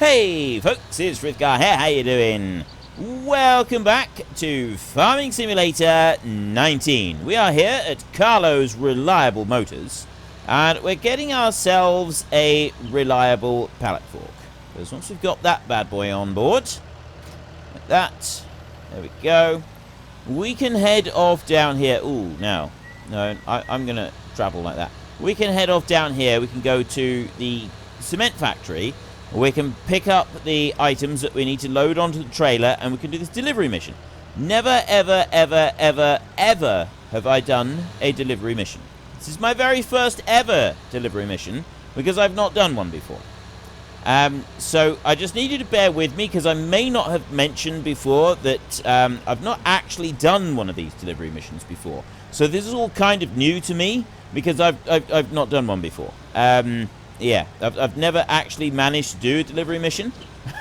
Hey folks, it's Frithgar here, how you doing? Welcome back to Farming Simulator 19. We are here at Carlo's Reliable Motors, and we're getting ourselves a reliable pallet fork. Because once we've got that bad boy on board, like that, there we go, we can head off down here. Ooh, no, I'm going to travel like that. We can head off down here, we can go to the cement factory. We can pick up the items that we need to load onto the trailer, and we can do this delivery mission. Never, ever, ever, ever, ever have I done a delivery mission. This is my very first ever delivery mission, because I've not done one before. So I just need you to bear with me, because I may not have mentioned before that I've not actually done one of these delivery missions before. So this is all kind of new to me, because I've not done one before. Yeah, I've never actually managed to do a delivery mission.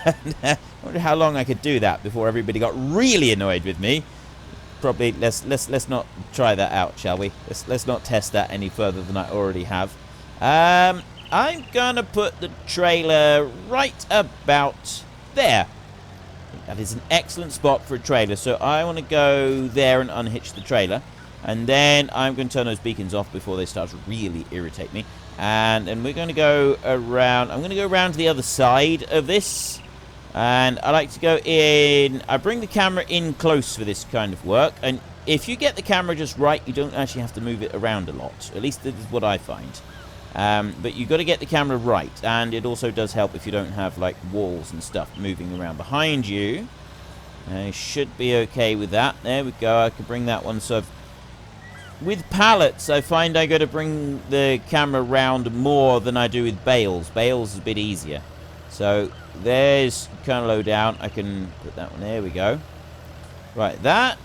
I wonder how long I could do that before everybody got really annoyed with me. Probably let's not try that out, shall we? Let's not test that any further than I already have. I'm gonna put the trailer right about there. That is an excellent spot for a trailer, so I want to go there and unhitch the trailer. And then I'm going to turn those beacons off before they start to really irritate me. And then we're going to go around. I'm going to go around to the other side of this. And I like to go in. I bring the camera in close for this kind of work. And if you get the camera just right, you don't actually have to move it around a lot. At least this is what I find. But you've got to get the camera right. And it also does help if you don't have like walls and stuff moving around behind you. I should be okay with that. There we go. I can bring that one. So with pallets, I find I got to bring the camera round more than I do with bales. Bales is a bit easier. So there's kind of low down. I can put that one. There we go. Right, that.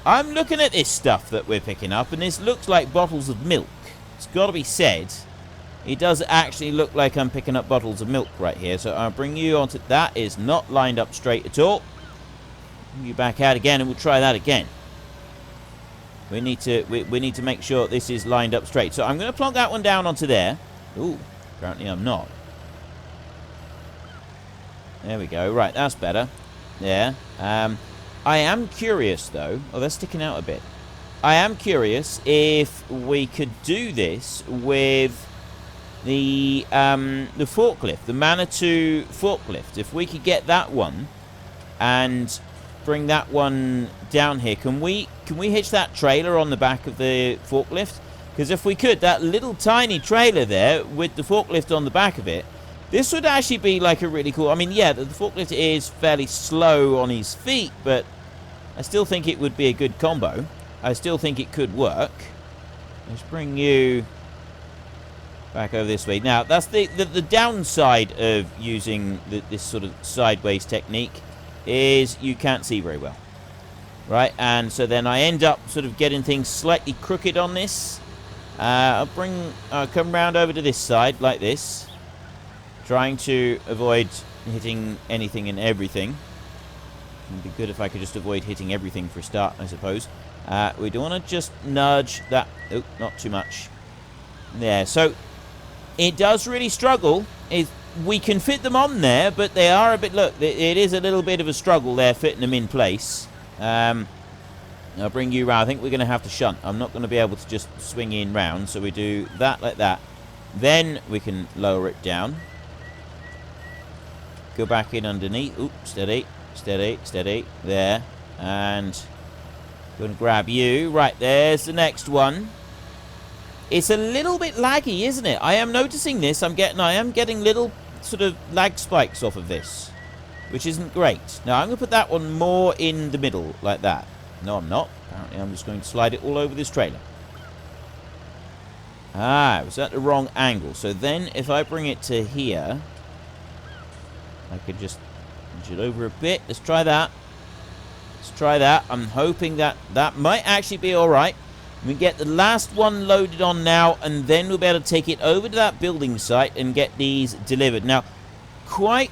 I'm looking at this stuff that we're picking up, and this looks like bottles of milk. It's got to be said. It does actually look like I'm picking up bottles of milk right here. So I'll bring you onto that. Is not lined up straight at all. Bring you back out again, and we'll try that again. We need to make sure this is lined up straight. So I'm going to plonk that one down onto there. Ooh, apparently I'm not. There we go. Right, that's better. There. I am curious, though. Oh, they're sticking out a bit. I am curious if we could do this with the forklift, the Manitou forklift. If we could get that one and bring that one down here. Can we hitch that trailer on the back of the forklift? Because if we could, that little tiny trailer there with the forklift on the back of it, this would actually be like a really cool. I mean, yeah, the forklift is fairly slow on his feet, but I still think it would be a good combo. I still think it could work. Let's bring you back over this way. Now, that's the downside of using this sort of sideways technique, is you can't see very well, right? And so then I end up sort of getting things slightly crooked on this. I'll come round over to this side like this, trying to avoid hitting anything and everything. It'd be good if I could just avoid hitting everything for a start, I suppose. We don't want to just nudge that. Oh, not too much. There. So it does really struggle. We can fit them on there, but they are a bit, look, it is a little bit of a struggle there fitting them in place. I'll bring you round. I think we're going to have to shunt. I'm not going to be able to just swing in round, so we do that like that. Then we can lower it down. Go back in underneath. Oop, steady, steady, steady. There. And going to grab you. Right, there's the next one. It's a little bit laggy, isn't it? I am noticing this. I am getting little sort of lag spikes off of this, which isn't great. Now, I'm going to put that one more in the middle, like that. No, I'm not. Apparently, I'm just going to slide it all over this trailer. Ah, I was at the wrong angle. So then, if I bring it to here, I could just inch it over a bit. Let's try that. Let's try that. I'm hoping that might actually be all right. We get the last one loaded on now, and then we'll be able to take it over to that building site and get these delivered. Now, quite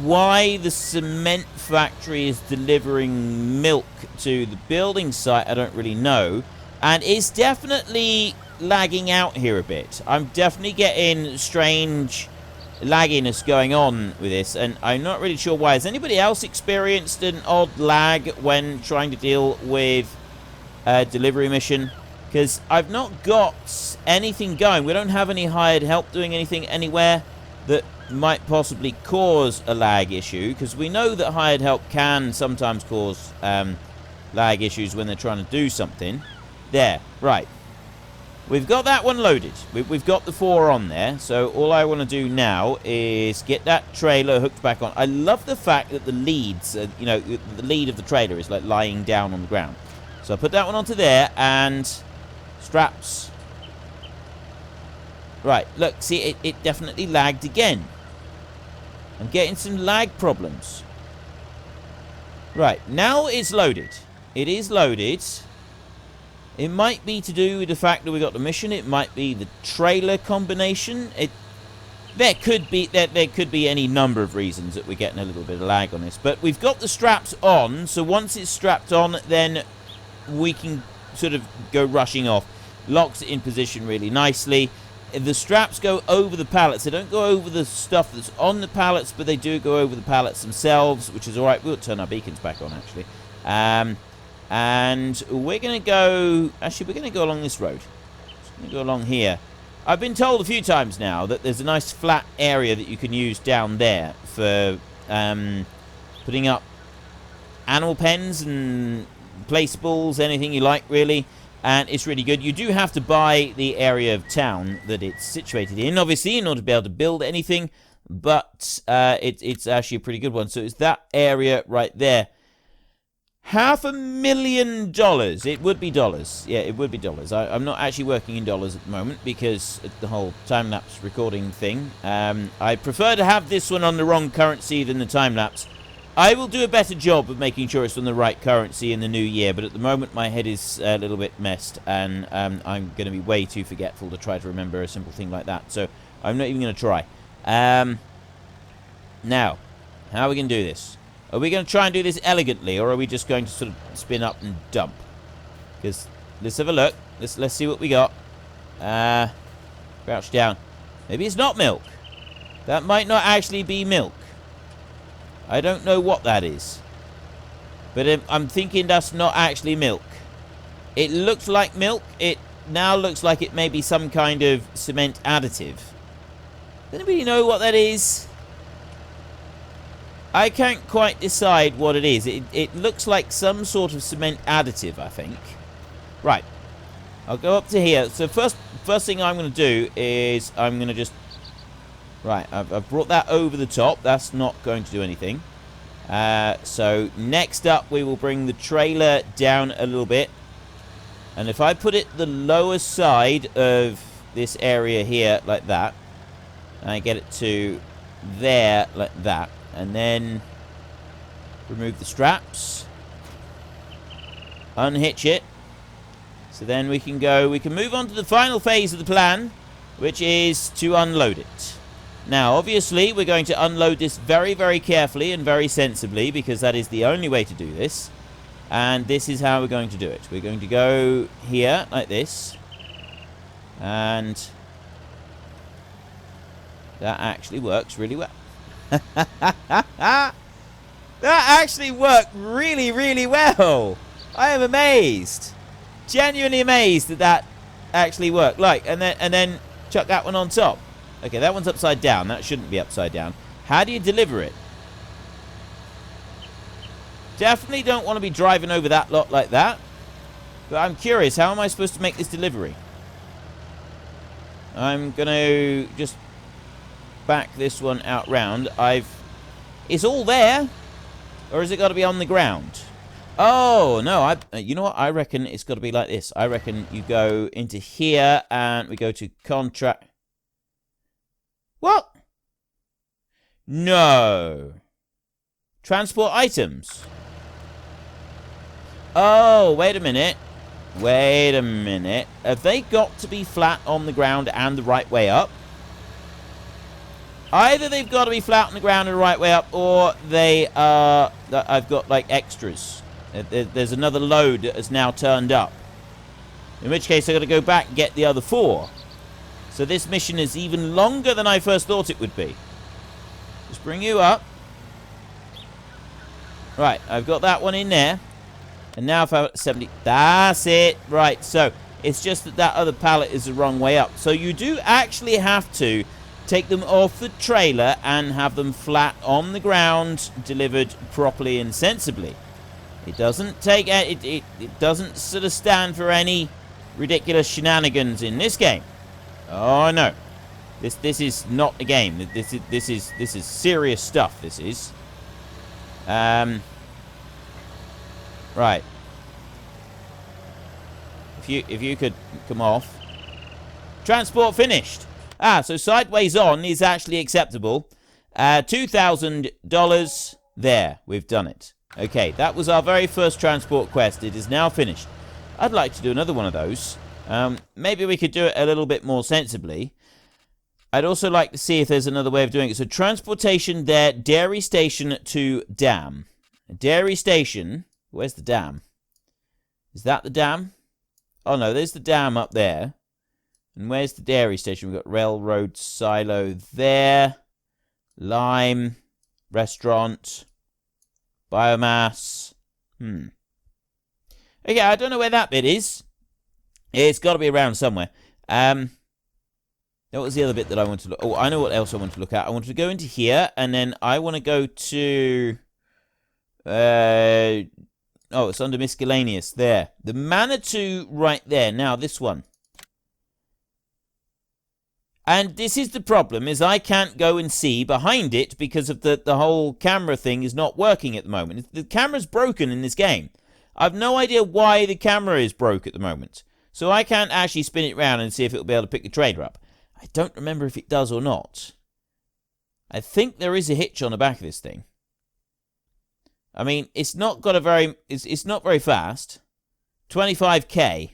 why the cement factory is delivering milk to the building site, I don't really know. And it's definitely lagging out here a bit. I'm definitely getting strange lagginess going on with this, and I'm not really sure why. Has anybody else experienced an odd lag when trying to deal with a delivery mission? Because I've not got anything going. We don't have any hired help doing anything anywhere that might possibly cause a lag issue, because we know that hired help can sometimes cause lag issues when they're trying to do something. There, right. We've got that one loaded. We've got the 4 on there. So all I want to do now is get that trailer hooked back on. I love the fact that the leads, you know, the lead of the trailer is like lying down on the ground. So I put that one onto there, and straps. Right, look, see, it definitely lagged again. I'm getting some lag problems. Right, now it's loaded. It is loaded. It might be to do with the fact that we got the mission. It might be the trailer combination. There could be any number of reasons that we're getting a little bit of lag on this. But we've got the straps on, so once it's strapped on, then we can sort of go rushing off. Locks it in position really nicely. The straps go over the pallets. They don't go over the stuff that's on the pallets, but they do go over the pallets themselves, which is all right. We'll turn our beacons back on, actually. And we're going to go... Actually, we're going to go along this road. Just going to go along here. I've been told a few times now that there's a nice flat area that you can use down there for putting up animal pens and placeables, anything you like, really. And it's really good. You do have to buy the area of town that it's situated in, obviously, in order to be able to build anything. But it's actually a pretty good one. So it's that area right there. $500,000. It would be dollars. Yeah, it would be dollars. I'm not actually working in dollars at the moment because of the whole time-lapse recording thing. I prefer to have this one on the wrong currency than the time-lapse. I will do a better job of making sure it's on the right currency in the new year, but at the moment my head is a little bit messed, and I'm going to be way too forgetful to try to remember a simple thing like that, so I'm not even going to try. Now, how are we going to do this? Are we going to try and do this elegantly, or are we just going to sort of spin up and dump? Because let's have a look. Let's see what we got. Crouch down. Maybe it's not milk. That might not actually be milk. I don't know what that is. But I'm thinking that's not actually milk. It looks like milk. It now looks like it may be some kind of cement additive. Does anybody know what that is? I can't quite decide what it is. It looks like some sort of cement additive, I think. Right. I'll go up to here. So first thing I'm going to do is I'm going to just... Right, I've brought that over the top. That's not going to do anything. So next up we will bring the trailer down a little bit. And if I put it the lower side of this area here like that, and I get it to there like that, and then remove the straps, unhitch it, so then we can move on to the final phase of the plan, which is to unload it. Now obviously we're going to unload this very, very carefully and very sensibly, because that is the only way to do this, and this is how we're going to do it. We're going to go here like this, and that actually works really well. That actually worked really, really well. I am amazed, genuinely amazed that actually worked. Like, and then chuck that one on top. Okay, that one's upside down. That shouldn't be upside down. How do you deliver it? Definitely don't want to be driving over that lot like that. But I'm curious, how am I supposed to make this delivery? I'm gonna just back this one out round. It's all there, or has it got to be on the ground? Oh no, you know what, I reckon it's got to be like this. I reckon you go into here and we go to contract. What? No. Transport items. Oh, wait a minute. Wait a minute. Have they got to be flat on the ground and the right way up? Either they've got to be flat on the ground and the right way up, or they are... I've got, like, extras. There's another load that has now turned up. In which case, I've got to go back and get the other 4. So this mission is even longer than I first thought it would be. Just bring you up. Right, I've got that one in there. And now if I 70, that's it. Right, so it's just that that other pallet is the wrong way up. So you do actually have to take them off the trailer and have them flat on the ground, delivered properly and sensibly. It doesn't take it doesn't sort of stand for any ridiculous shenanigans in this game. Oh no. This is not a game. This is serious stuff, this is. Right. If you could come off. Transport finished. Ah, so sideways on is actually acceptable. $2,000. There, we've done it. Okay, that was our very first transport quest. It is now finished. I'd like to do another one of those. Maybe we could do it a little bit more sensibly. I'd also like to see if there's another way of doing it. So transportation there, dairy station to dam. Dairy station. Where's the dam? Is that the dam? Oh no, there's the dam up there. And where's the dairy station? We've got railroad silo there. Lime. Restaurant. Biomass. Okay, I don't know where that bit is. It's got to be around somewhere. What was the other bit that I wanted to look? Oh, I know what else I want to look at. I want to go into here, and then I want to go to... oh, it's under miscellaneous. There. The Manitou right there. Now, this one. And this is the problem, is I can't go and see behind it because of the whole camera thing is not working at the moment. The camera's broken in this game. I've no idea why the camera is broke at the moment. So I can't actually spin it round and see if it'll be able to pick the trailer up. I don't remember if it does or not. I think there is a hitch on the back of this thing. I mean, it's not got a very... It's not very fast. 25k.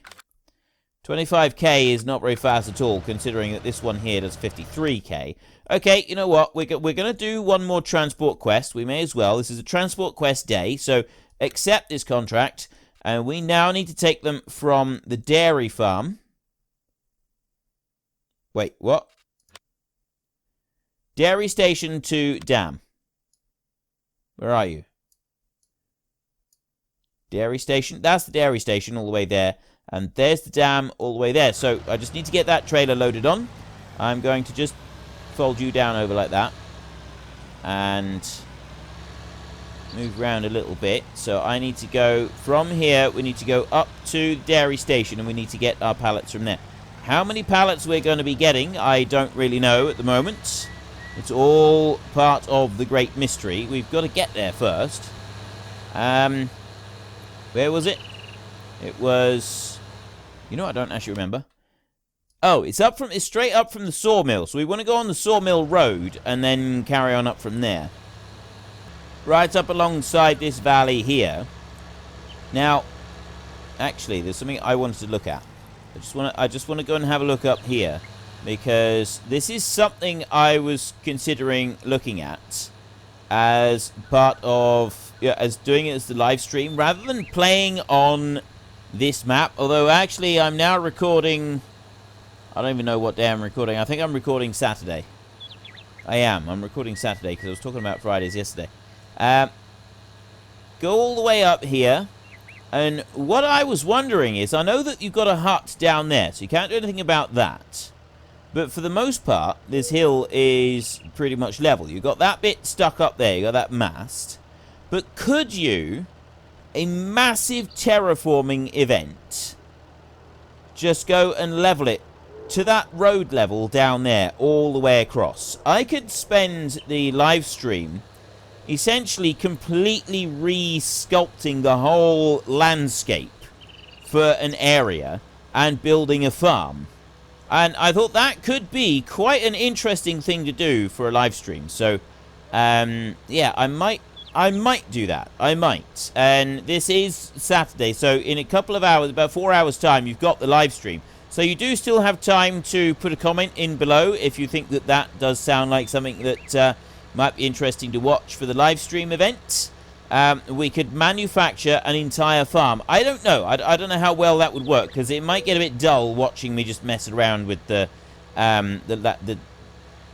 25k is not very fast at all, considering that this one here does 53k. Okay, you know what? We're going to do one more transport quest. We may as well. This is a transport quest day, so accept this contract. And we now need to take them from the dairy farm. Wait, what? Dairy station to dam. Where are you? Dairy station. That's the dairy station all the way there. And there's the dam all the way there. So I just need to get that trailer loaded on. I'm going to just fold you down over like that. And move around a little bit. So I need to go from here. We need to go up to the dairy station. And we need to get our pallets from there. How many pallets we're going to be getting, I don't really know at the moment. It's all part of the great mystery. We've got to get there first. Where was it? It was... You know, I don't actually remember. Oh, it's straight up from the sawmill. So we want to go on the sawmill road and then carry on up from there. Right up alongside this valley here. Now, actually, there's something I wanted to look at. I just want to go and have a look up here, because this is something I was considering looking at as part of, as doing it as the live stream rather than playing on this map. Although actually I'm now recording, I don't even know what day I'm recording. I think I'm recording Saturday. I'm recording Saturday because I was talking about Fridays yesterday. Go all the way up here. And what I was wondering is, I know that you've got a hut down there, so you can't do anything about that. But for the most part, this hill is pretty much level. You've got that bit stuck up there, you've got that mast. But could you, a massive terraforming event, just go and level it to that road level down there, all the way across? I could spend the live stream essentially completely re-sculpting the whole landscape for an area and building a farm. And I thought that could be quite an interesting thing to do for a live stream. So, yeah, I might do that. I might. And this is Saturday, so in a couple of hours, about 4 hours' time, you've got the live stream. So you do still have time to put a comment in below if you think that that does sound like something that... might be interesting to watch for the live stream event. We could manufacture an entire farm. I don't know. I don't know how well that would work, because it might get a bit dull watching me just mess around with the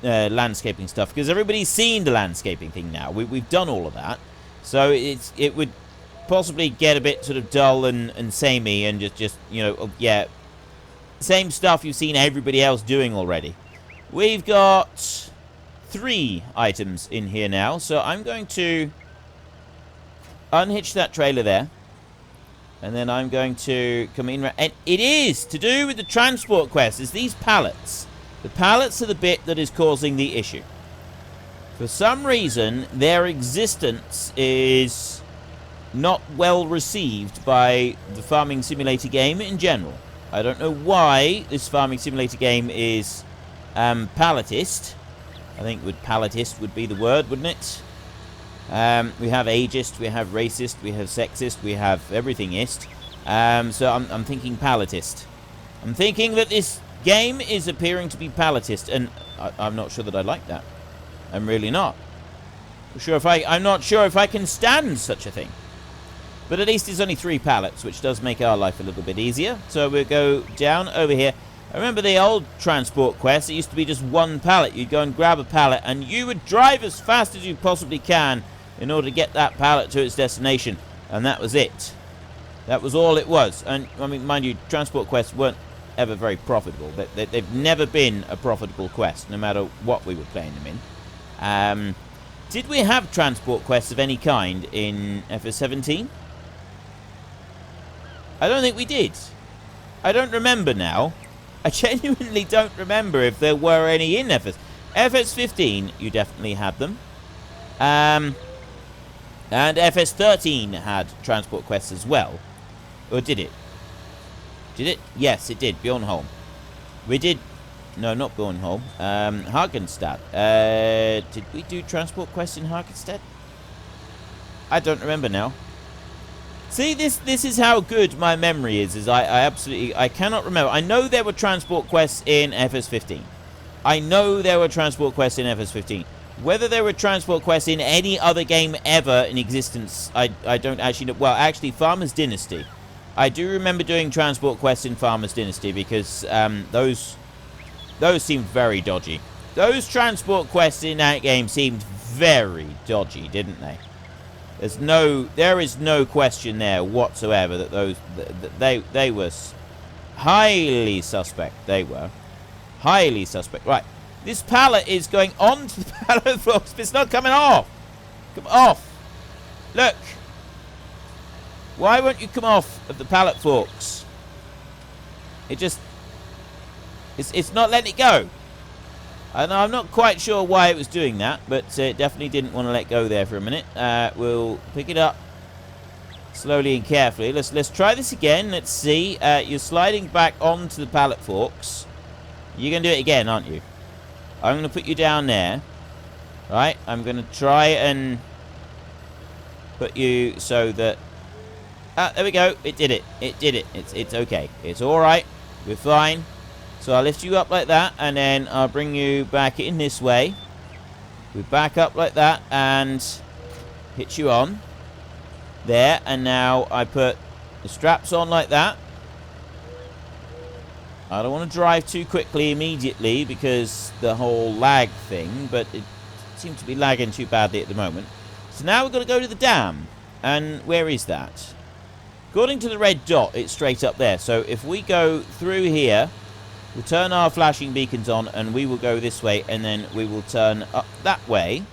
landscaping stuff, because everybody's seen the landscaping thing now. We've done all of that. So it would possibly get a bit sort of dull and samey, and just you know, yeah, same stuff you've seen everybody else doing already. We've got 3 items in here now, so I'm going to unhitch that trailer there, and then I'm going to come in, and it is to do with the transport quest. It's these pallets. The pallets are the bit that is causing the issue. For some reason, their existence is not well received by the Farming Simulator game in general. I don't know why this Farming Simulator game is palletist. I think palletist would be the word, wouldn't it? We have ageist, we have racist, we have sexist, we have everythingist. So I'm thinking palletist. I'm thinking that this game is appearing to be palletist, and I'm not sure that I like that. I'm really not. I'm not sure if I can stand such a thing. But at least it's only 3 pallets, which does make our life a little bit easier. So we'll go down over here. I remember the old transport quest. It used to be just 1 pallet. You'd go and grab a pallet, and you would drive as fast as you possibly can in order to get that pallet to its destination. And that was it. That was all it was. And, I mean, mind you, transport quests weren't ever very profitable. They've never been a profitable quest, no matter what we were playing them in. Did we have transport quests of any kind in FS17? I don't think we did. I don't remember now. I genuinely don't remember if there were any in FS15, you definitely had them. And FS13 had transport quests as well. Or did it? Did it? Yes, it did. Bjornholm. We did... No, not Bjornholm. Hagenstad. Did we do transport quests in Hagenstad? I don't remember now. See, this is how good my memory is I absolutely... I cannot remember. I know there were transport quests in FS15. I know there were transport quests in FS15. Whether there were transport quests in any other game ever in existence, I don't actually know. Well, actually, Farmer's Dynasty. I do remember doing transport quests in Farmer's Dynasty because those seemed very dodgy. Those transport quests in that game seemed very dodgy, didn't they? There is no question there whatsoever that they were highly suspect. They were highly suspect. Right, this pallet is going on to the pallet forks, but it's not coming off. Come off! Look. Why won't you come off of the pallet forks? It's not letting it go. And I'm not quite sure why it was doing that, but it definitely didn't want to let go there for a minute. We'll pick it up slowly and carefully. Let's try this again. Let's see. You're sliding back onto the pallet forks. You're going to do it again, aren't you? I'm going to put you down there. Right? I'm going to try and put you so that... there we go. It did it. It did it. It's okay. It's all right. We're fine. So I'll lift you up like that, and then I'll bring you back in this way. We back up like that, and hit you on. There, and now I put the straps on like that. I don't want to drive too quickly immediately because the whole lag thing, but it seems to be lagging too badly at the moment. So now we've got to go to the dam. And where is that? According to the red dot, it's straight up there. So if we go through here... We'll turn our flashing beacons on, and we will go this way, and then we will turn up that way.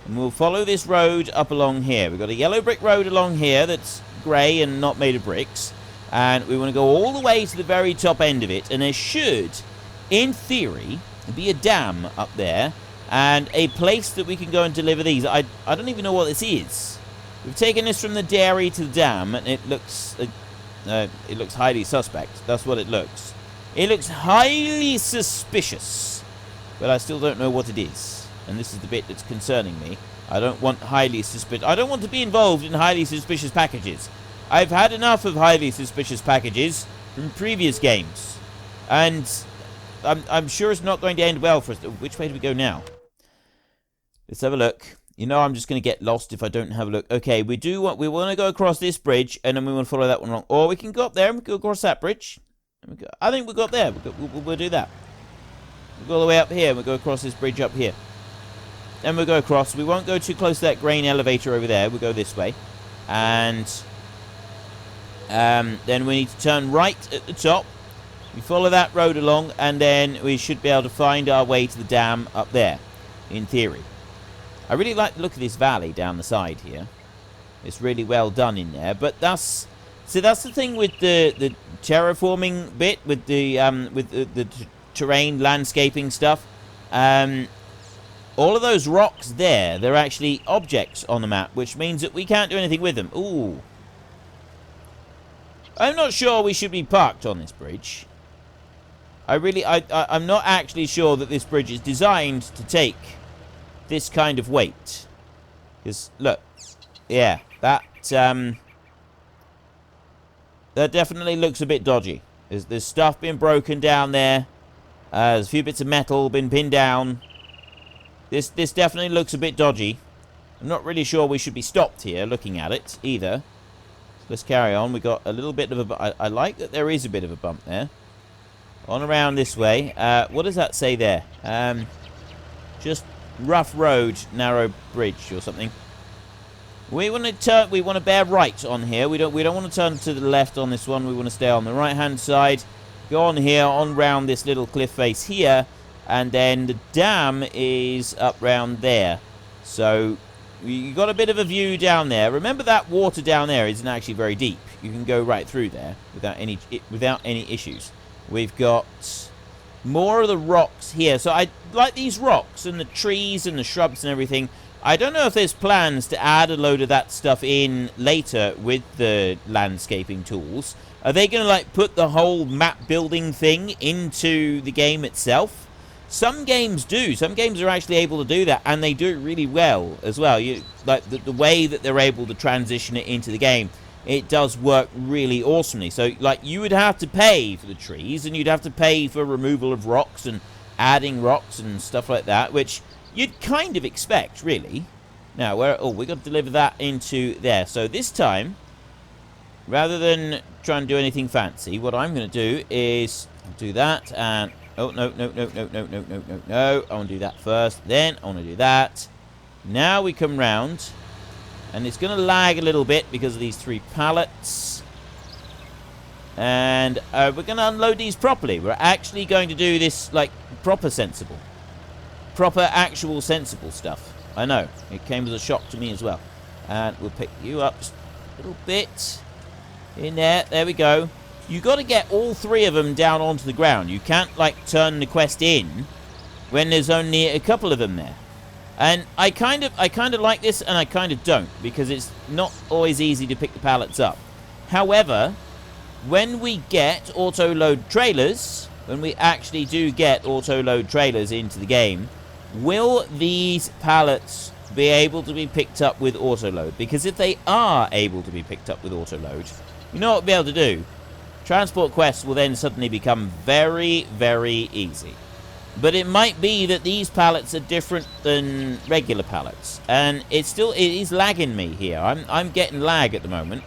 And we'll follow this road up along here. We've got a yellow brick road along here that's grey and not made of bricks. And we want to go all the way to the very top end of it. And there should, in theory, be a dam up there. And a place that we can go and deliver these. I don't even know what this is. We've taken this from the dairy to the dam, and it looks highly suspect. That's what it looks. It looks highly suspicious, but I still don't know what it is. And this is the bit that's concerning me. I don't want highly suspicious. I don't want to be involved in highly suspicious packages. I've had enough of highly suspicious packages from previous games. And I'm sure it's not going to end well for us. Which way do we go now? Let's have a look. You know I'm just going to get lost if I don't have a look. Okay, we want to go across this bridge, and then we want to follow that one along. Or we can go up there and we can go across that bridge. I think we'll go up there. We'll do that. We'll go all the way up here, and we'll go across this bridge up here. Then we'll go across. We won't go too close to that grain elevator over there. We'll go this way. And then we need to turn right at the top. We follow that road along, and then we should be able to find our way to the dam up there, in theory. I really like the look of this valley down the side here. It's really well done in there. But that's the thing with the terraforming bit, with the terrain landscaping stuff. All of those rocks there, they're actually objects on the map, which means that we can't do anything with them. Ooh. I'm not sure we should be parked on this bridge. I'm not actually sure that this bridge is designed to take this kind of weight. Because, look. Yeah, that definitely looks a bit dodgy. There's stuff being broken down there. There's a few bits of metal been pinned down. This definitely looks a bit dodgy. I'm not really sure we should be stopped here looking at it either. Let's carry on. We got a little bit of a... I like that there is a bit of a bump there. On around this way. What does that say there? Just rough road, narrow bridge or something. We want to turn. We want to bear right on here. We don't want to turn to the left on this one. We want to stay on the right-hand side. Go on here, on round this little cliff face here, and then the dam is up round there. So you got a bit of a view down there. Remember that water down there isn't actually very deep. You can go right through there without any issues. We've got more of the rocks here. So I like these rocks and the trees and the shrubs and everything. I don't know if there's plans to add a load of that stuff in later with the landscaping tools. Are they going to, like, put the whole map building thing into the game itself? Some games do. Some games are actually able to do that, and they do it really well as well. Like, the way that they're able to transition it into the game, it does work really awesomely. So, like, you would have to pay for the trees, and you'd have to pay for removal of rocks and adding rocks and stuff like that, which you'd kind of expect, really. Now, we've got to deliver that into there. So this time, rather than try and do anything fancy, what I'm going to do is do that, and... Oh, no. I want to do that first. Then I want to do that. Now we come round, and it's going to lag a little bit because of these 3 pallets. And we're going to unload these properly. We're actually going to do this, like, proper sensible. Proper, actual, sensible stuff. I know. It came as a shock to me as well. And we'll pick you up just a little bit. In there. There we go. You got to get all 3 of them down onto the ground. You can't, like, turn the quest in when there's only a couple of them there. And I kind of like this, and I kind of don't, because it's not always easy to pick the pallets up. However, when we get auto-load trailers, when we actually do get auto-load trailers into the game, will these pallets be able to be picked up with auto-load? Because if they are able to be picked up with auto-load, you know what we'll be able to do? Transport quests will then suddenly become very, very easy. But it might be that these pallets are different than regular pallets. And it is lagging me here. I'm getting lag at the moment.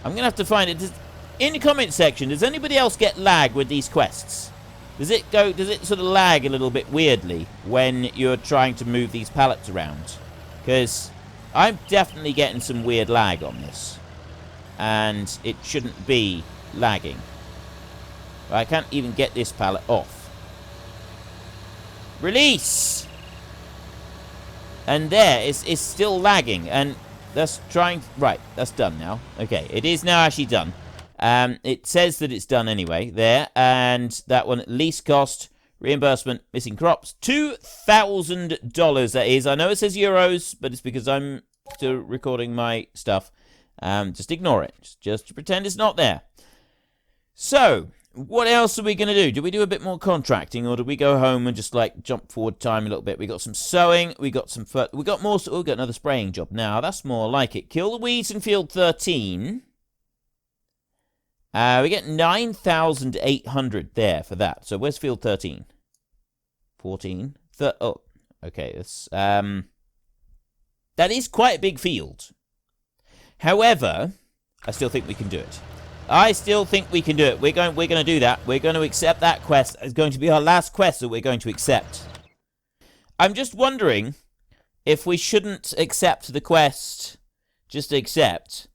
I'm going to have to find it. In the comment section, does anybody else get lag with these quests? Does it sort of lag a little bit weirdly when you're trying to move these pallets around? Because I'm definitely getting some weird lag on this. And it shouldn't be lagging. I can't even get this pallet off. Release! And there, it's still lagging. And that's trying... Right, that's done now. Okay, it is now actually done. It says that it's done anyway, there. And that one, least cost, reimbursement, missing crops. $2,000, that is. I know it says euros, but it's because I'm still recording my stuff. Just ignore it. Just pretend it's not there. So, what else are we going to do? Do we do a bit more contracting, or do we go home and just, like, jump forward time a little bit? We got some sowing, we got some... we got more... Oh, we got another spraying job now. That's more like it. Kill the weeds in field 13. We get 9,800 there for that. So, where's field 13? 14? Oh, okay. That's, that is quite a big field. However, I still think we can do it. I still think we can do it. We're going to do that. We're going to accept that quest. It's going to be our last quest that we're going to accept. I'm just wondering if we shouldn't accept the quest. Just accept.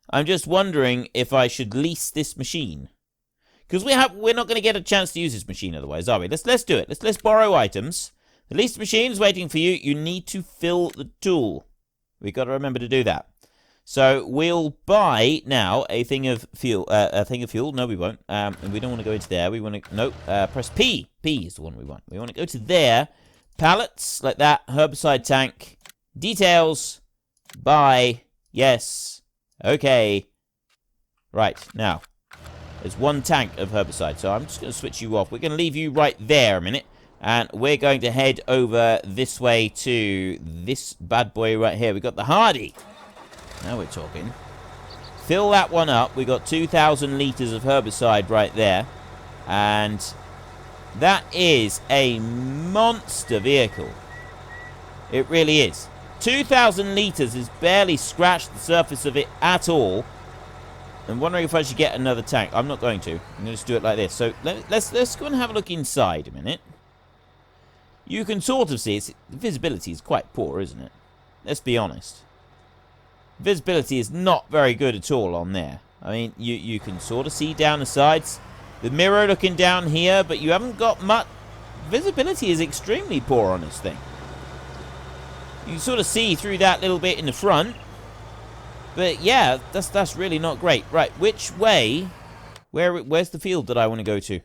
I'm just wondering if I should lease this machine. Because we're not going to get a chance to use this machine otherwise, are we? Let's do it. Let's borrow items. The leased machine is waiting for you. You need to fill the tool. We've got to remember to do that. So we'll buy now a thing of fuel. No, we won't. And we don't want to go into there. We want to... Nope. Press P. P is the one we want. We want to go to there. Pallets, like that. Herbicide tank. Details. Buy. Yes. Okay. Right. Now, there's one tank of herbicide. So I'm just going to switch you off. We're going to leave you right there a minute. And we're going to head over this way to this bad boy right here. We've got the Hardy. Now we're talking. Fill that one up. We got 2,000 litres of herbicide right there. And that is a monster vehicle. It really is. 2,000 litres has barely scratched the surface of it at all. I'm wondering if I should get another tank. I'm not going to. I'm going to just do it like this. So let's go and have a look inside a minute. You can sort of see the visibility is quite poor, isn't it? Let's be honest. Visibility is not very good at all on there. I mean, you can sort of see down the sides. The mirror looking down here, but you haven't got much... Visibility is extremely poor on this thing. You can sort of see through that little bit in the front. But yeah, that's really not great. Right, which way? Where's the field that I want to go to?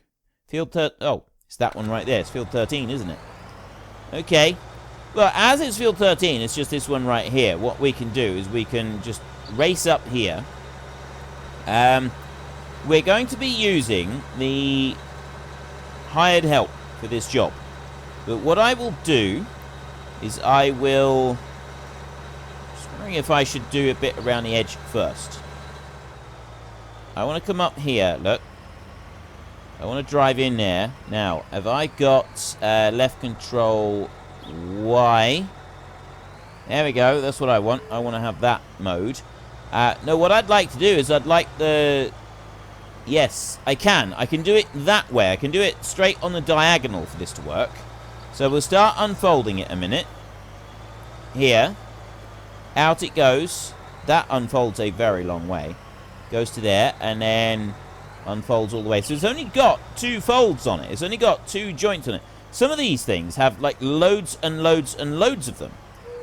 Field... Oh, it's that one right there. It's field 13, isn't it? Okay. Well, as it's field 13, it's just this one right here. What we can do is we can just race up here. We're going to be using the hired help for this job. But what I will do is I will... Just wondering if I should do a bit around the edge first. I want to come up here, look. I want to drive in there. Now, have I got left control... Y. There we go. That's what I want. I want to have that mode. No, what I'd like to do is I'd like the... Yes, I can. I can do it that way. I can do it straight on the diagonal for this to work. So we'll start unfolding it a minute. Here. Out it goes. That unfolds a very long way. Goes to there and then unfolds all the way. So it's only got 2 folds on it. It's only got 2 joints on it. Some of these things have like loads and loads and loads of them.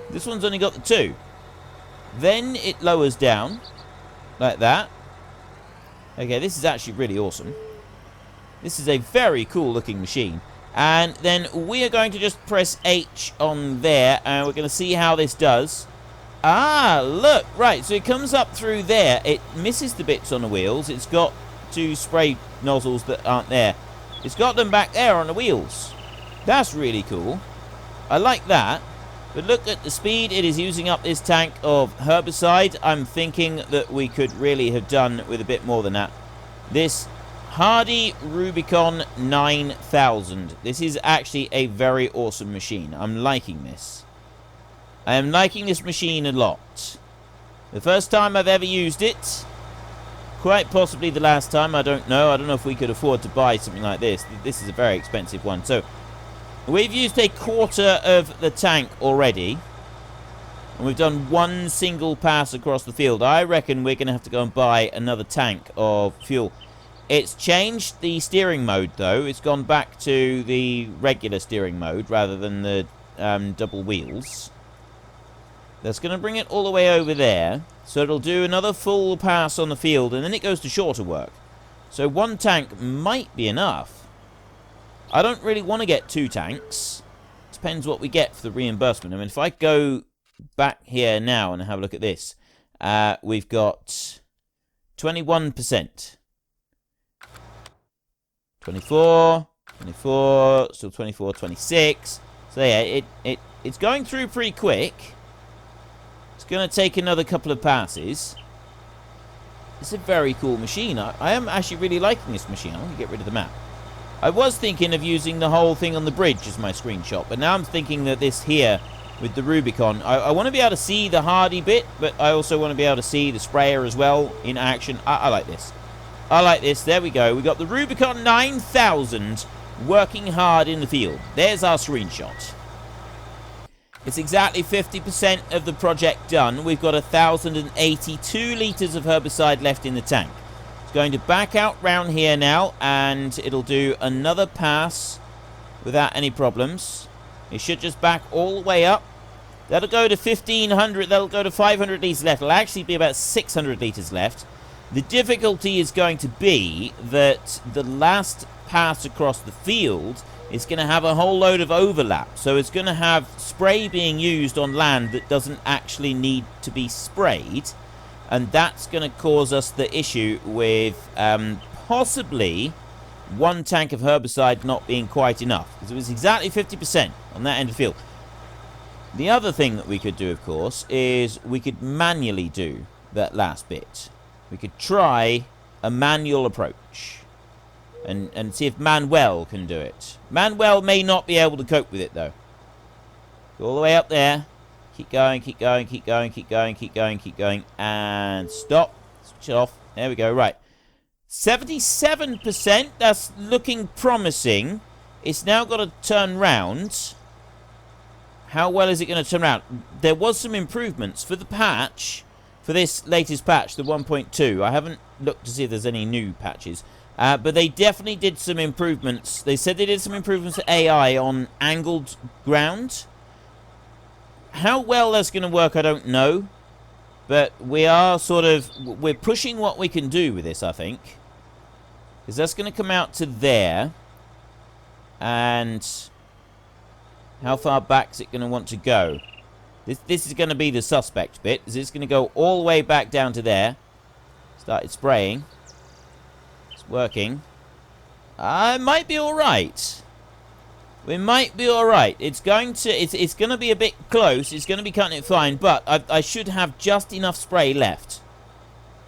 This one's only got the 2. Then it lowers down like that. Okay, this is actually really awesome. This is a very cool looking machine. And then we are going to just press H on there and we're going to see how this does. Ah, look, right, so it comes up through there. It misses the bits on the wheels. It's got 2 spray nozzles that aren't there. It's got them back there on the wheels. That's really cool. I like that. But look at the speed it is using up this tank of herbicide. I'm thinking that we could really have done with a bit more than that. This Hardy Rubicon 9000. This is actually a very awesome machine. I'm liking this. I am liking this machine a lot. The first time I've ever used it. Quite possibly the last time. I don't know. I don't know if we could afford to buy something like this. This is a very expensive one. So... We've used a quarter of the tank already. And we've done 1 single pass across the field. I reckon we're going to have to go and buy another tank of fuel. It's changed the steering mode, though. It's gone back to the regular steering mode rather than the double wheels. That's going to bring it all the way over there. So it'll do another full pass on the field, and then it goes to shorter work. So 1 tank might be enough. I don't really want to get 2 tanks. Depends what we get for the reimbursement. I mean, if I go back here now and have a look at this, we've got 21%. 24, 24, still 24, 26. So yeah, it's going through pretty quick. It's going to take another couple of passes. It's a very cool machine. I am actually really liking this machine. I'm going to get rid of the map. I was thinking of using the whole thing on the bridge as my screenshot, but now I'm thinking that this here with the Rubicon, I want to be able to see the Hardy bit, but I also want to be able to see the sprayer as well in action. I like this. I like this. There we go. We got the Rubicon 9000 working hard in the field. There's our screenshot. It's exactly 50% of the project done. We've got 1,082 litres of herbicide left in the tank. It's going to back out round here now, and it'll do another pass without any problems. It should just back all the way up. That'll go to 1,500. That'll go to 500 litres left. It'll actually be about 600 litres left. The difficulty is going to be that the last pass across the field is going to have a whole load of overlap. So it's going to have spray being used on land that doesn't actually need to be sprayed. And that's going to cause us the issue with possibly one tank of herbicide not being quite enough. Because it was exactly 50% on that end of the field. The other thing that we could do, of course, is we could manually do that last bit. We could try a manual approach. And see if Manuel can do it. Manuel may not be able to cope with it, though. Go all the way up there. Keep going, keep going, keep going, keep going, keep going, keep going. And stop. Switch it off. There we go. Right. 77%. That's looking promising. It's now got to turn round. How well is it going to turn around? There was some improvements for the patch. For this latest patch, the 1.2. I haven't looked to see if there's any new patches. But they definitely did some improvements. They said they did some improvements to AI on angled ground. How well that's going to work, I don't know. But we are we're pushing what we can do with this, I think. Because that's going to come out to there. And how far back is it going to want to go? This is going to be the suspect bit. Is this going to go all the way back down to there? Started spraying. Working. It might be alright. We might be alright. It's going to be a bit close. It's going to be cutting it fine, but I should have just enough spray left.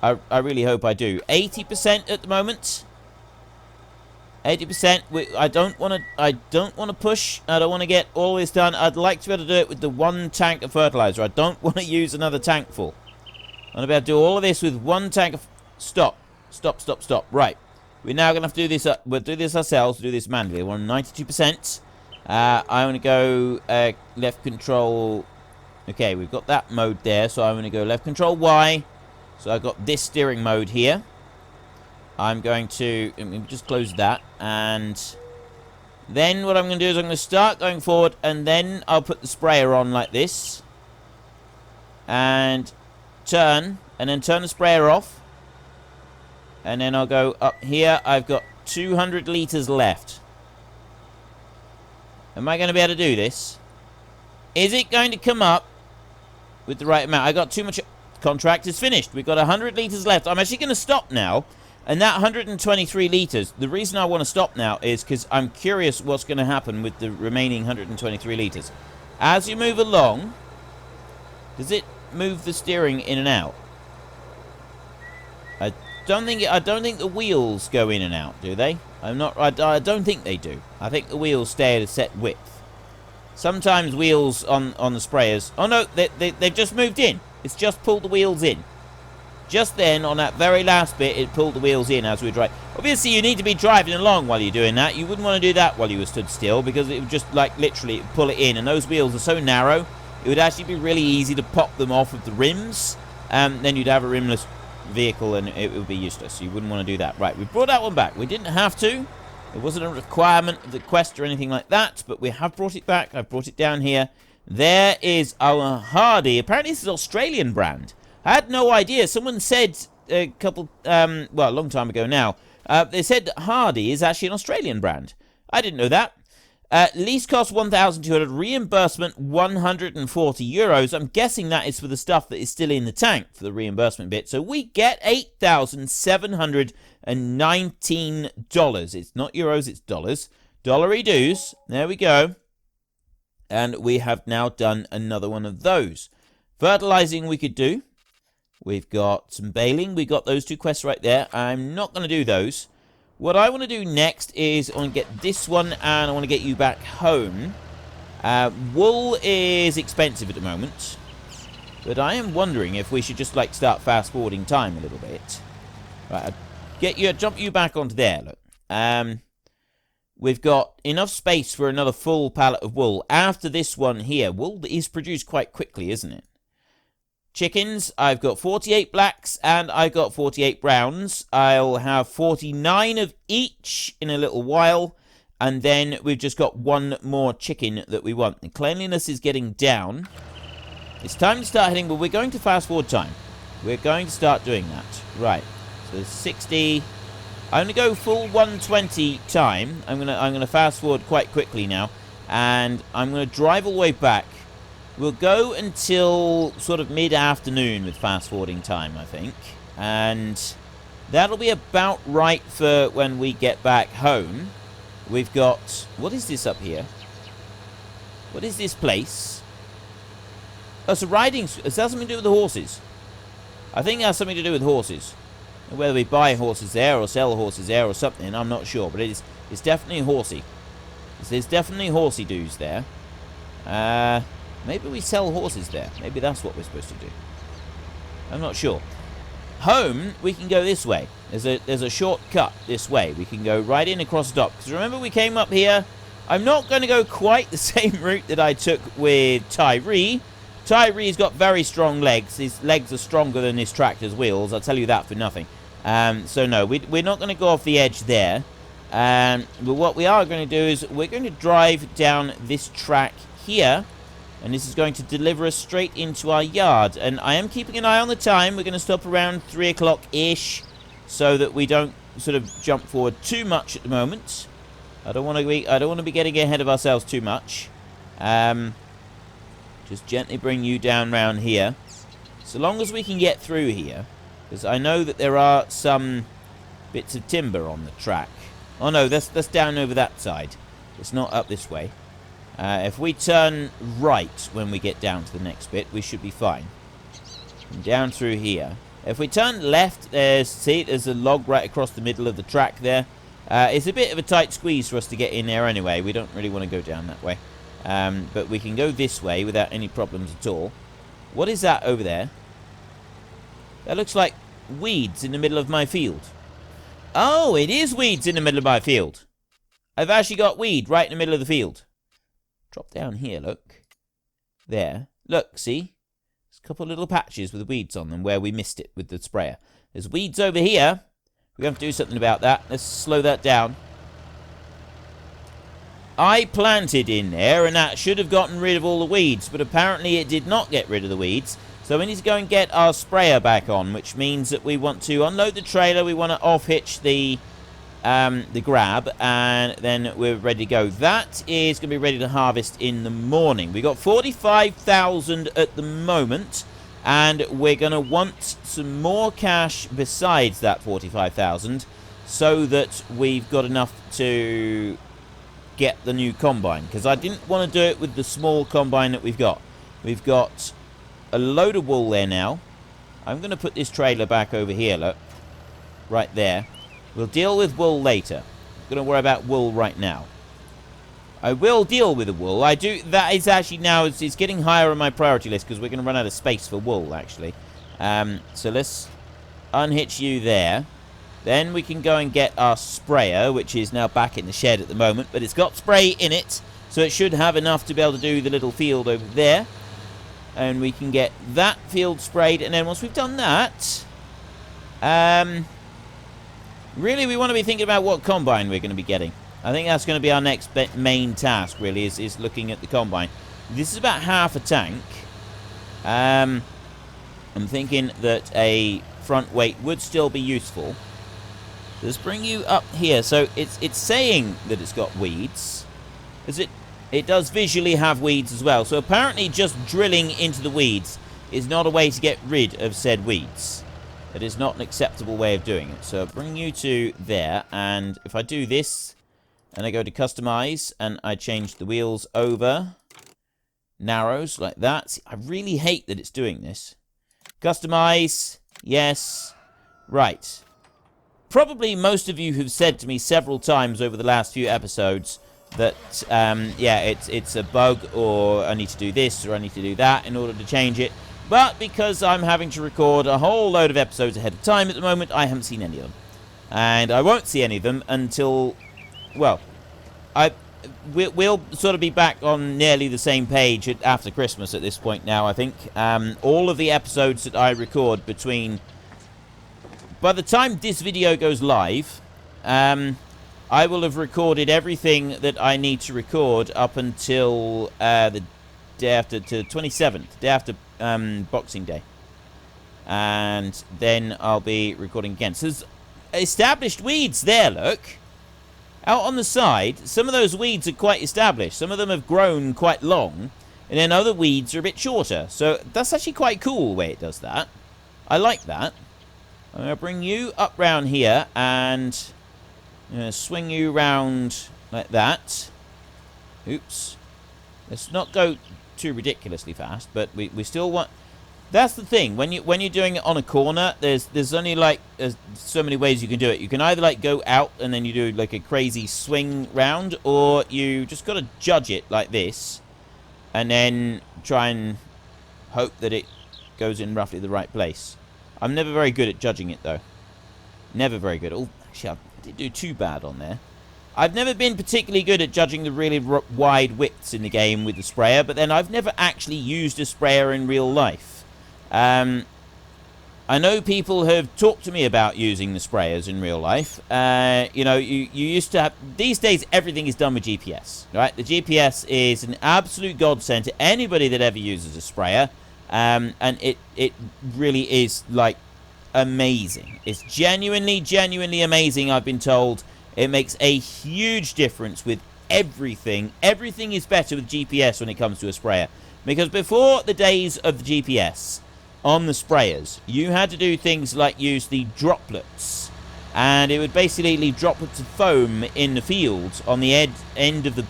I really hope I do. 80% at the moment. 80%. I don't want to push. I don't want to get all this done. I'd like to be able to do it with the one tank of fertilizer. I don't want to use another tank full. I want to be able to do all of this with one tank of... Stop. Stop, stop, stop. Right. We're now going to have to do this. We'll do this ourselves. Do this manually. We're on 92%. I want to go left control. Okay, we've got that mode there. So I'm going to go left control Y. So I've got this steering mode here. I'm going to just close that. And then what I'm going to do is I'm going to start going forward. And then I'll put the sprayer on like this. And turn. And then turn the sprayer off. And then I'll go up here. I've got 200 litres left. Am I going to be able to do this? Is it going to come up with the right amount? I got too much. Contract is finished. We've got 100 litres left. I'm actually going to stop now. And that 123 litres, the reason I want to stop now is because I'm curious what's going to happen with the remaining 123 litres. As you move along, does it move the steering in and out? I don't think the wheels go in and out, do they? I don't think they do. I think the wheels stay at a set width. Sometimes wheels on the sprayers... Oh no, they've just moved in. It's just pulled the wheels in. Just then, on that very last bit, it pulled the wheels in as we drive. Obviously, you need to be driving along while you're doing that. You wouldn't want to do that while you were stood still, because it would just, like, literally pull it in. And those wheels are so narrow, it would actually be really easy to pop them off of the rims. Then you'd have a rimless vehicle and it would be useless. So you wouldn't want to do that. Right, we brought that one back. We didn't have to. It wasn't a requirement of the quest or anything like that, but we have brought it back. I've brought it down here. There is our Hardy. Apparently this is an Australian brand. I had no idea. Someone said a long time ago now, they said that Hardy is actually an Australian brand. I didn't know that. Lease cost 1,200, reimbursement 140 euros. I'm guessing that is for the stuff that is still in the tank for the reimbursement bit. So we get $8,719. It's not euros, it's dollars. Dollary dues. There we go. And we have now done another one of those. Fertilizing we could do. We've got some baling. We got those two quests right there. I'm not going to do those. What I want to do next is I want to get this one and I want to get you back home. Wool is expensive at the moment. But I am wondering if we should just like start fast forwarding time a little bit. Right, jump you back onto there, look. We've got enough space for another full pallet of wool. After this one here, wool is produced quite quickly, isn't it? Chickens, I've got 48 blacks and I've got 48 browns. I'll have 49 of each in a little while. And then we've just got one more chicken that we want. The cleanliness is getting down. It's time to start heading, but we're going to fast forward time. We're going to start doing that. Right. So 60. I'm going to go full 120 time. I'm going to fast forward quite quickly now. And I'm going to drive all the way back. We'll go until sort of mid-afternoon with fast forwarding time, I think. And that'll be about right for when we get back home. We've got... What is this up here? What is this place? Oh, it's a riding... Has that something to do with the horses? I think it has something to do with horses. Whether we buy horses there or sell horses there or something, I'm not sure. But it's definitely horsey. There's definitely horsey doos there. Maybe we sell horses there. Maybe that's what we're supposed to do. I'm not sure. Home, we can go this way. There's a shortcut this way. We can go right in across the dock. Because remember, we came up here. I'm not going to go quite the same route that I took with Tyree. Tyree's got very strong legs. His legs are stronger than his tractor's wheels. I'll tell you that for nothing. So no, we're not going to go off the edge there. But what we are going to do is we're going to drive down this track here. And this is going to deliver us straight into our yard. And I am keeping an eye on the time. We're going to stop around 3 o'clock-ish. So that we don't sort of jump forward too much at the moment. I don't want to be getting ahead of ourselves too much. Just gently bring you down round here. So long as we can get through here. Because I know that there are some bits of timber on the track. Oh no, that's down over that side. It's not up this way. If we turn right when we get down to the next bit, we should be fine. And down through here. If we turn left, there's a log right across the middle of the track there. It's a bit of a tight squeeze for us to get in there anyway. We don't really want to go down that way. But we can go this way without any problems at all. What is that over there? That looks like weeds in the middle of my field. Oh, it is weeds in the middle of my field. I've actually got weed right in the middle of the field. Drop down here, look. There. Look, see? There's a couple of little patches with weeds on them where we missed it with the sprayer. There's weeds over here. We're going to have to do something about that. Let's slow that down. I planted in there, and that should have gotten rid of all the weeds, but apparently it did not get rid of the weeds. So we need to go and get our sprayer back on, which means that we want to unload the trailer. We want to off-hitch the grab, and then we're ready to go. That is going to be ready to harvest in the morning. We got 45,000 at the moment, and we're going to want some more cash besides that 45,000 so that we've got enough to get the new combine, because I didn't want to do it with the small combine that we've got. We've got a load of wool there now. I'm going to put this trailer back over here, look, right there. We'll deal with wool later. I'm going to worry about wool right now. I will deal with the wool. That is actually now, it's getting higher on my priority list because we're going to run out of space for wool, actually. So let's unhitch you there. Then we can go and get our sprayer, which is now back in the shed at the moment. But it's got spray in it, so it should have enough to be able to do the little field over there. And we can get that field sprayed. And then once we've done that, really we want to be thinking about what combine we're going to be getting. I think that's going to be our next main task, really, is looking at the combine. This is about half a tank. I'm thinking that a front weight would still be useful. Let's bring you up here. So it's saying that it's got weeds. It does visually have weeds as well. So apparently just drilling into the weeds is not a way to get rid of said weeds. It is not an acceptable way of doing it. So I'll bring you to there. And if I do this, and I go to customize, and I change the wheels over narrows like that. See, I really hate that it's doing this. Customize. Yes. Right. Probably most of you have said to me several times over the last few episodes that, yeah, it's a bug, or I need to do this, or I need to do that in order to change it. But because I'm having to record a whole load of episodes ahead of time at the moment, I haven't seen any of them. And I won't see any of them until, well, we'll sort of be back on nearly the same page after Christmas at this point now, I think. All of the episodes that I record between... By the time this video goes live, I will have recorded everything that I need to record up until the day after, to 27th, day after Boxing Day. And then I'll be recording again. So there's established weeds there, look. Out on the side, some of those weeds are quite established. Some of them have grown quite long. And then other weeds are a bit shorter. So that's actually quite cool the way it does that. I like that. I'm going to bring you up round here and I'm going to swing you round like that. Oops. Let's not go too ridiculously fast, but we still want... That's the thing. When you're doing it on a corner, there's only like so many ways you can do it. You can either like go out and then you do like a crazy swing round, or you just got to judge it like this, and then try and hope that it goes in roughly the right place. I'm never very good at judging it though. Never very good. Oh, actually, I didn't do too bad on there. I've never been particularly good at judging the really wide widths in the game with the sprayer, but then I've never actually used a sprayer in real life. I know people have talked to me about using the sprayers in real life. You know, you used to have... These days, everything is done with GPS, right? The GPS is an absolute godsend to anybody that ever uses a sprayer. And it really is, like, amazing. It's genuinely amazing, I've been told. It makes a huge difference with everything. Everything is better with GPS when it comes to a sprayer. Because before the days of the GPS... on the sprayers, you had to do things like use the droplets, and it would basically leave droplets of foam in the fields on the end of the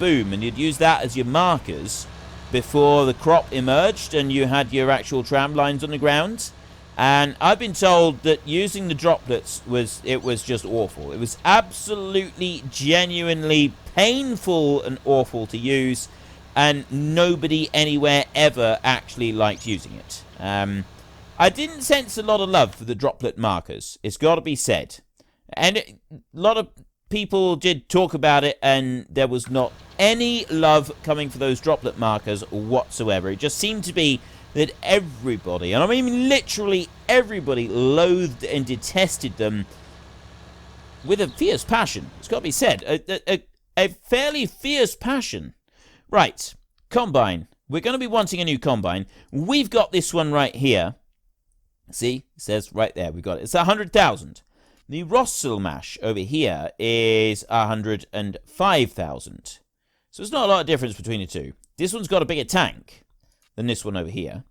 boom, and you'd use that as your markers before the crop emerged and you had your actual tram lines on the ground. And I've been told that using the droplets was just awful. It was absolutely genuinely painful and awful to use, and nobody anywhere ever actually liked using it. I didn't sense a lot of love for the droplet markers, it's got to be said. And a lot of people did talk about it, and there was not any love coming for those droplet markers whatsoever. It just seemed to be that everybody, and I mean literally everybody, loathed and detested them with a fierce passion. It's got to be said. A fairly fierce passion. Right, combine. We're going to be wanting a new combine. We've got this one right here. See, it says right there, we've got it. It's 100,000. The Rossel mash over here is 105,000. So it's not a lot of difference between the two. This one's got a bigger tank than this one over here.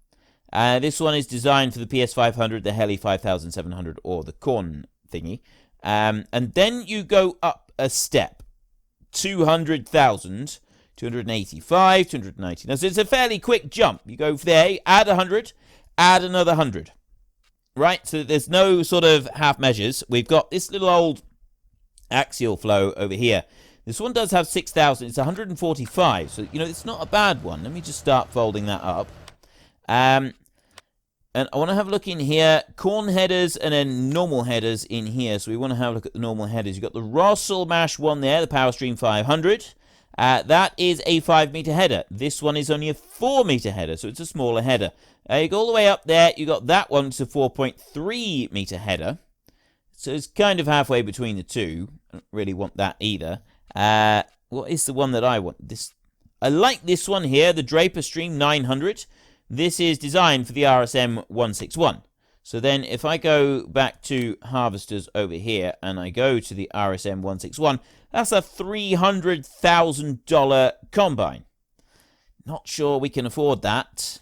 This one is designed for the PS500, the Heli 5700, or the Krone thingy. And then you go up a step. 200,000. 285, 290. Now, so it's a fairly quick jump. You go there, add 100, add another 100. Right? So there's no sort of half measures. We've got this little old axial flow over here. This one does have 6,000. It's 145. So, you know, it's not a bad one. Let me just start folding that up. And I want to have a look in here. Corn headers and then normal headers in here. So we want to have a look at the normal headers. You've got the Rossel mash one there, the PowerStream 500. That is a 5-meter header. This one is only a 4-meter header, so it's a smaller header. You go all the way up there, you got that one, it's a 4.3-meter header. So it's kind of halfway between the two. I don't really want that either. What is the one that I want? I like this one here, the Draper Stream 900. This is designed for the RSM 161. So then if I go back to harvesters over here and I go to the RSM 161, that's a $300,000 combine. Not sure we can afford that.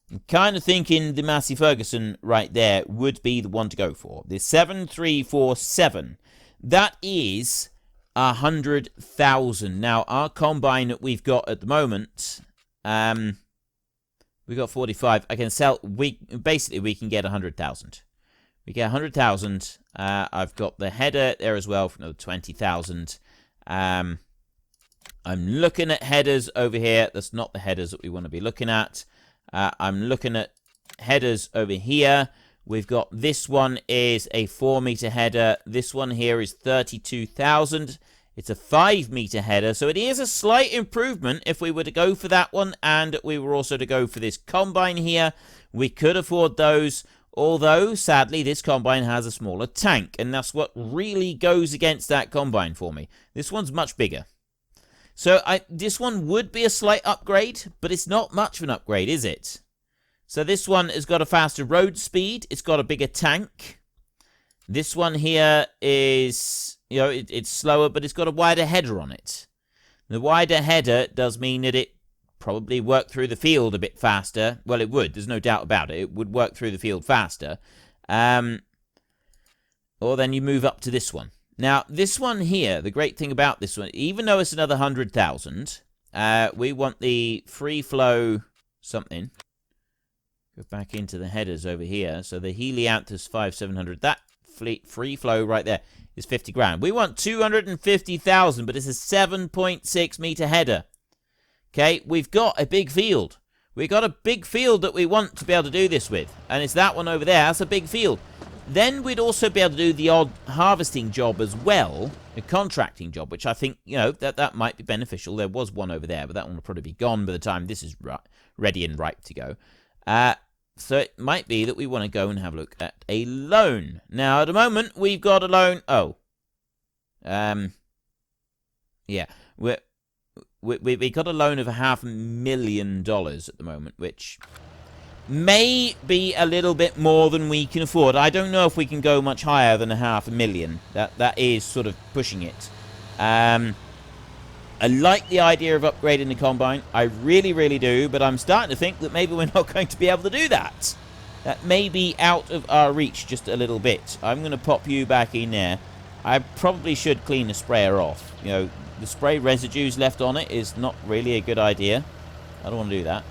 I'm kind of thinking the Massey Ferguson right there would be the one to go for. The 7347. That is 100,000. Now, our combine that we've got at the moment, we got 45. I can sell. We can get 100,000. We get 100,000. I've got the header there as well for another 20,000. I'm looking at headers over here. That's not the headers that we want to be looking at. I'm looking at headers over here. We've got this one is a 4-meter header. This one here is 32,000. It's a 5-meter header, so it is a slight improvement if we were to go for that one, and we were also to go for this combine here. We could afford those, although, sadly, this combine has a smaller tank, and that's what really goes against that combine for me. This one's much bigger. So this one would be a slight upgrade, but it's not much of an upgrade, is it? So this one has got a faster road speed. It's got a bigger tank. This one here is, you know, it's slower, but it's got a wider header on it. The wider header does mean that it probably work through the field a bit faster. Well, it would. There's no doubt about it. It would work through the field faster. Or then you move up to this one. Now, this one here, the great thing about this one, even though it's another 100,000, we want the free flow something. Go back into the headers over here. So the Helianthus 5700, that free flow right there is 50 grand. We want 250,000, but it's a 7.6 meter header. Okay, we've got a big field. We've got a big field that we want to be able to do this with. And it's that one over there. That's a big field. Then we'd also be able to do the odd harvesting job as well, a contracting job, which I think, you know, that might be beneficial. There was one over there, but that one will probably be gone by the time this is ready and ripe to go. So it might be that we want to go and have a look at a loan. Now, at the moment, we've got a loan. Oh. Yeah. We got a loan of $500,000 at the moment, which may be a little bit more than we can afford. I don't know if we can go much higher than $500,000. That is sort of pushing it. I like the idea of upgrading the combine. I really, really do. But I'm starting to think that maybe we're not going to be able to do that. That may be out of our reach just a little bit. I'm going to pop you back in there. I probably should clean the sprayer off. You know, the spray residues left on it is not really a good idea. I don't want to do that.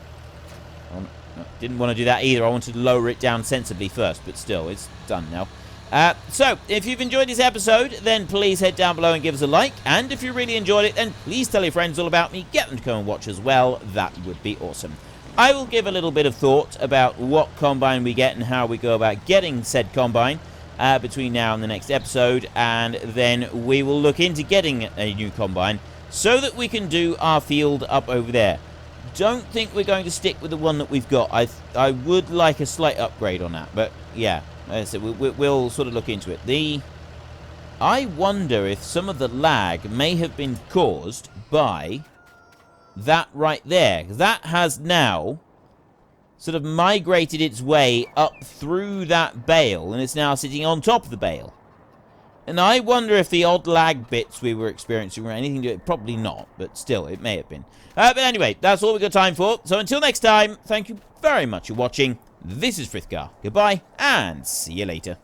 Didn't want to do that either. I wanted to lower it down sensibly first. But still, it's done now. So, if you've enjoyed this episode, then please head down below and give us a like. And if you really enjoyed it, then please tell your friends all about me. Get them to come and watch as well. That would be awesome. I will give a little bit of thought about what combine we get and how we go about getting said combine between now and the next episode. And then we will look into getting a new combine so that we can do our field up over there. Don't think we're going to stick with the one that we've got. I would like a slight upgrade on that. But, yeah. Like I said, we'll sort of look into it. I wonder if some of the lag may have been caused by that right there. That has now sort of migrated its way up through that bale, and it's now sitting on top of the bale. And I wonder if the odd lag bits we were experiencing were anything to do with it. Probably not, but still, it may have been. But anyway, that's all we've got time for. So until next time, thank you very much for watching. This is Frithgar. Goodbye, and see you later.